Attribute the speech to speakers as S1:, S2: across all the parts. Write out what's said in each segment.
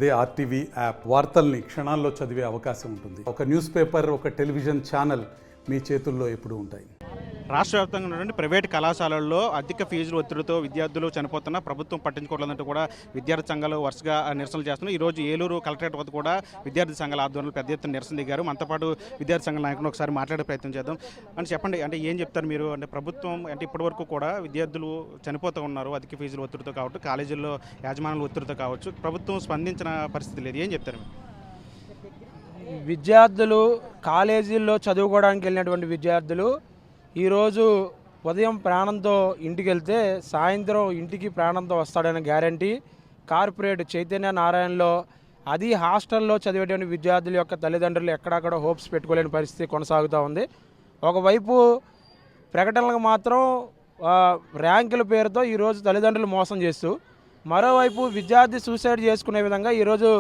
S1: అదే RTV app వార్తల్ని క్షణాల్లో చదివే అవకాశం ఉంటుంది. ఒక న్యూస్ పేపర్, ఒక టెలివిజన్ ఛానల్ మీ చేతుల్లో ఎప్పుడూ ఉంటాయి.
S2: రాష్ట్ర వ్యాప్తంగా ఉన్నటువంటి ప్రైవేట్ కళాశాలల్లో అధిక ఫీజుల ఒత్తిడితో విద్యార్థులు చనిపోతున్నా ప్రభుత్వం పట్టించుకోవట్లేదంటూ కూడా విద్యార్థి సంఘాలు వరుసగా నిరసనలు చేస్తున్నాయి. ఈరోజు ఏలూరు కలెక్టరేట్ వద్ద కూడా విద్యార్థి సంఘాల ఆధ్వర్యంలో పెద్ద ఎత్తున నిరసన దిగారు. మనతో పాటు విద్యార్థి సంఘాల నాయకులు ఒకసారి మాట్లాడే ప్రయత్నం చేద్దాం. అంటే చెప్పండి, అంటే ఏం చెప్తారు మీరు? అంటే ప్రభుత్వం అంటే ఇప్పటివరకు కూడా విద్యార్థులు చనిపోతూ ఉన్నారు అధిక ఫీజుల ఒత్తిడితో కావచ్చు, కాలేజీల్లో యాజమాన్యాల ఒత్తిడితో కావచ్చు, ప్రభుత్వం స్పందించిన పరిస్థితి లేదు. ఏం చెప్తారు మీరు?
S3: విద్యార్థులు కాలేజీల్లో చదువుకోవడానికి వెళ్ళినటువంటి విద్యార్థులు ఈరోజు ఉదయం ప్రాణంతో ఇంటికి వెళ్తే సాయంత్రం ఇంటికి ప్రాణంతో వస్తాడనే గ్యారంటీ కార్పొరేట్ చైతన్య నారాయణలో, అది హాస్టల్లో చదివేటువంటి విద్యార్థుల యొక్క తల్లిదండ్రులు ఎక్కడక్కడ హోప్స్ పెట్టుకోలేని పరిస్థితి కొనసాగుతూ ఉంది. ఒకవైపు ప్రకటనలకు మాత్రం ర్యాంకుల పేరుతో ఈరోజు తల్లిదండ్రులు మోసం చేస్తూ, మరోవైపు విద్యార్థి సూసైడ్ చేసుకునే విధంగా ఈరోజు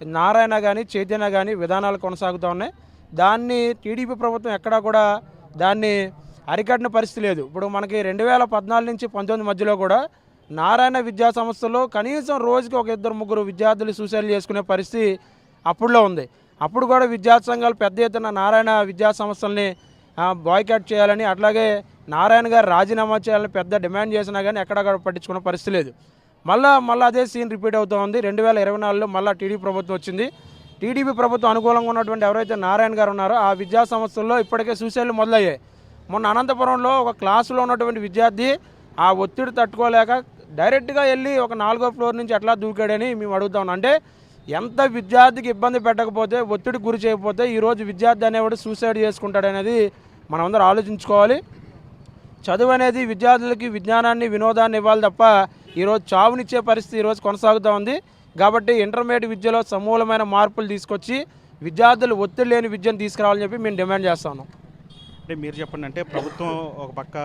S3: నారాయణ కానీ చైతన్య కానీ విధానాలు కొనసాగుతూ ఉన్నాయి. దాన్ని టీడీపీ ప్రభుత్వం ఎక్కడా కూడా దాన్ని అరికట్టిన పరిస్థితి లేదు. ఇప్పుడు మనకి 2014 నుంచి 19 మధ్యలో కూడా నారాయణ విద్యా సంస్థలో కనీసం రోజుకి ఒక 2-3 విద్యార్థులు సూసైడ్ చేసుకునే పరిస్థితి అప్పుడులో ఉంది. అప్పుడు కూడా విద్యార్థి సంఘాలు పెద్ద ఎత్తున నారాయణ విద్యా సంస్థల్ని బాయ్కాట్ చేయాలని, అట్లాగే నారాయణ గారు రాజీనామా చేయాలని పెద్ద డిమాండ్ చేసినా కానీ ఎక్కడ పట్టించుకునే పరిస్థితి లేదు. మళ్ళీ అదే సీన్ రిపీట్ అవుతూ ఉంది. 2024లో మళ్ళీ టీడీపీ ప్రభుత్వం వచ్చింది. టీడీపీ ప్రభుత్వం అనుకూలంగా ఉన్నటువంటి ఎవరైతే నారాయణ గారు ఉన్నారో ఆ విద్యా సంస్థల్లో ఇప్పటికే సూసైడ్లు మొదలయ్యాయి. మొన్న అనంతపురంలో ఒక క్లాసులో ఉన్నటువంటి విద్యార్థి ఆ ఒత్తిడి తట్టుకోలేక డైరెక్ట్గా వెళ్ళి ఒక 4వ ఫ్లోర్ నుంచి ఎట్లా దూకాడని మేము అడుగుతా ఉన్నాం. అంటే ఎంత విద్యార్థికి ఇబ్బంది పెట్టకపోతే, ఒత్తిడి గురి చేయకపోతే ఈరోజు విద్యార్థి అనేవాడు సూసైడ్ చేసుకుంటాడనేది మనం అందరూ ఆలోచించుకోవాలి. చదువు అనేది విద్యార్థులకి విజ్ఞానాన్ని, వినోదాన్ని ఇవ్వాలి తప్ప ఈరోజు చావునిచ్చే పరిస్థితి ఈరోజు కొనసాగుతూ ఉంది. కాబట్టి ఇంటర్మీడియట్ విద్యలో సమూలమైన మార్పులు తీసుకొచ్చి విద్యార్థులు ఒత్తిడి లేని విద్యను తీసుకురావాలని చెప్పి మేము డిమాండ్ చేస్తాను.
S2: అంటే మీరు చెప్పండి, అంటే ప్రభుత్వం ఒక పక్క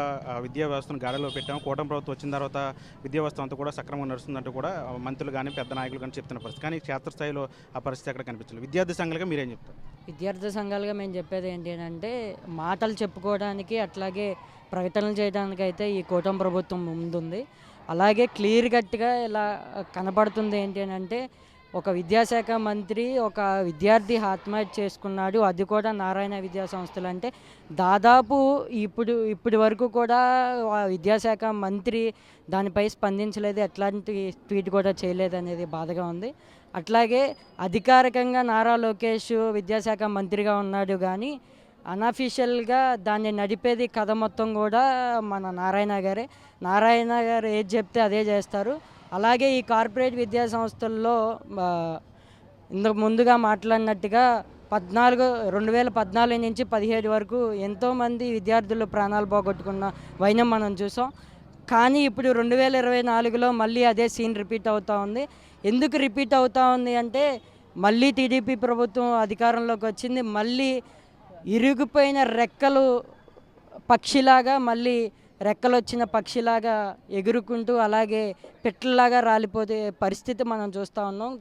S2: విద్యా వ్యవస్థను గాడిలో పెట్టాము, కూటమి ప్రభుత్వం వచ్చిన తర్వాత విద్యా వ్యవస్థ అంతా కూడా సక్రమంగా నడుస్తుందంటూ కూడా మంత్రులు కానీ పెద్ద నాయకులు కానీ చెప్తున్న పరిస్థితి, కానీ క్షేత్రస్థాయిలో ఆ పరిస్థితి ఎక్కడ కనిపించలేదు. విద్యార్థి సంఘాలుగా మీరేం చెప్తారు?
S4: విద్యార్థి సంఘాలుగా మేము చెప్పేది ఏంటి అంటే, మాటలు చెప్పుకోవడానికి అట్లాగే ప్రకటనలు చేయడానికి అయితే ఈ కూటమి ప్రభుత్వం ముందుంది. అలాగే క్లియర్ కట్గా ఇలా కనబడుతుంది ఏంటి అంటే, ఒక విద్యాశాఖ మంత్రి ఒక విద్యార్థి ఆత్మహత్య చేసుకున్నాడు, అది కూడా నారాయణ విద్యా సంస్థలు. అంటే దాదాపు ఇప్పటి వరకు కూడా విద్యాశాఖ మంత్రి దానిపై స్పందించలేదు, ఎట్లాంటి ట్వీట్ కూడా చేయలేదు అనేది బాధగా ఉంది. అట్లాగే అధికారికంగా నారా లోకేష్ విద్యాశాఖ మంత్రిగా ఉన్నాడు, కానీ అన్అఫీషియల్గా దాన్ని నడిపేది కథ మొత్తం కూడా మన నారాయణ గారే. నారాయణ గారు ఏది చెప్తే అదే చేస్తారు. అలాగే ఈ కార్పొరేట్ విద్యా సంస్థల్లో ఇంతకు ముందుగా మాట్లాడినట్టుగా 2014 నుంచి 17 వరకు ఎంతోమంది విద్యార్థులు ప్రాణాలు పోగొట్టుకున్న వైనం మనం చూసాం. కానీ ఇప్పుడు 2024లో మళ్ళీ అదే సీన్ రిపీట్ అవుతూ ఉంది. ఎందుకు రిపీట్ అవుతూ ఉంది అంటే, మళ్ళీ టీడీపీ ప్రభుత్వం అధికారంలోకి వచ్చింది. మళ్ళీ ఇరిగిపోయిన రెక్కలు పక్షిలాగా, మళ్ళీ రెక్కలు వచ్చిన పక్షిలాగా ఎగురుకుంటూ అలాగే పిట్టలాగా రాలిపోతే పరిస్థితి మనం చూస్తూ ఉన్నాం.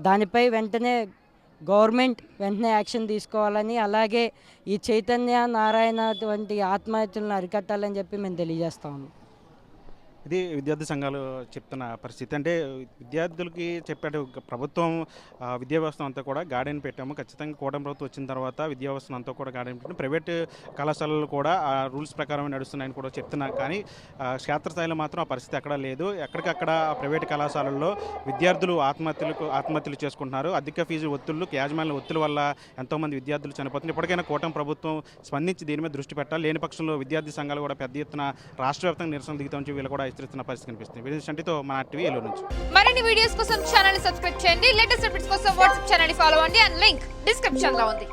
S4: దానిపై వెంటనే గవర్నమెంట్ యాక్షన్ తీసుకోవాలని, అలాగే ఈ చైతన్య నారాయణ వంటి ఆత్మహత్యలను అరికట్టాలని చెప్పి మేము తెలియజేస్తా ఉన్నాం.
S2: ఇది విద్యార్థి సంఘాలు చెప్తున్న పరిస్థితి. అంటే విద్యార్థులకి చెప్పాడు ప్రభుత్వం విద్యా వ్యవస్థ అంతా కూడా గాడిని పెట్టాము, ఖచ్చితంగా కూటమి ప్రభుత్వం వచ్చిన తర్వాత విద్యా వ్యవస్థను అంతా కూడా గాడిని పెట్టాము, ప్రైవేట్ కళాశాలలు కూడా ఆ రూల్స్ ప్రకారం నడుస్తున్నాయని కూడా చెప్తున్నా. కానీ క్షేత్రస్థాయిలో మాత్రం ఆ పరిస్థితి ఎక్కడా లేదు. ఎక్కడికక్కడ ప్రైవేట్ కళాశాలల్లో విద్యార్థులు ఆత్మహత్యలు చేసుకుంటున్నారు. అధిక ఫీజు ఒత్తిళ్లు, యాజమాన్య ఒత్తిడి వల్ల ఎంతోమంది విద్యార్థులు చనిపోతున్నారు. ఇప్పటికైనా కూటమి ప్రభుత్వం స్పందించి దీని మీద దృష్టి పెట్టాలి. లేని పక్షంలో విద్యార్థి సంఘాలు కూడా పెద్ద ఎత్తున రాష్ట్ర వ్యాప్తంగా నిరసన దిగుతామని వీళ్ళు కూడా పరిస్థితి కనిపిస్తుంది. మన టీవీ ఏలూరు నుంచి
S5: మరిన్ని వీడియోస్ కోసం ఛానల్ ని సబ్స్క్రైబ్ చేయండి. లేటెస్ట్ అప్డేట్స్ కోసం వాట్సాప్ ఛానల్ ని ఫాలో అవ్వండి. అండ్ లింక్ డిస్క్రిప్షన్ లో ఉంది.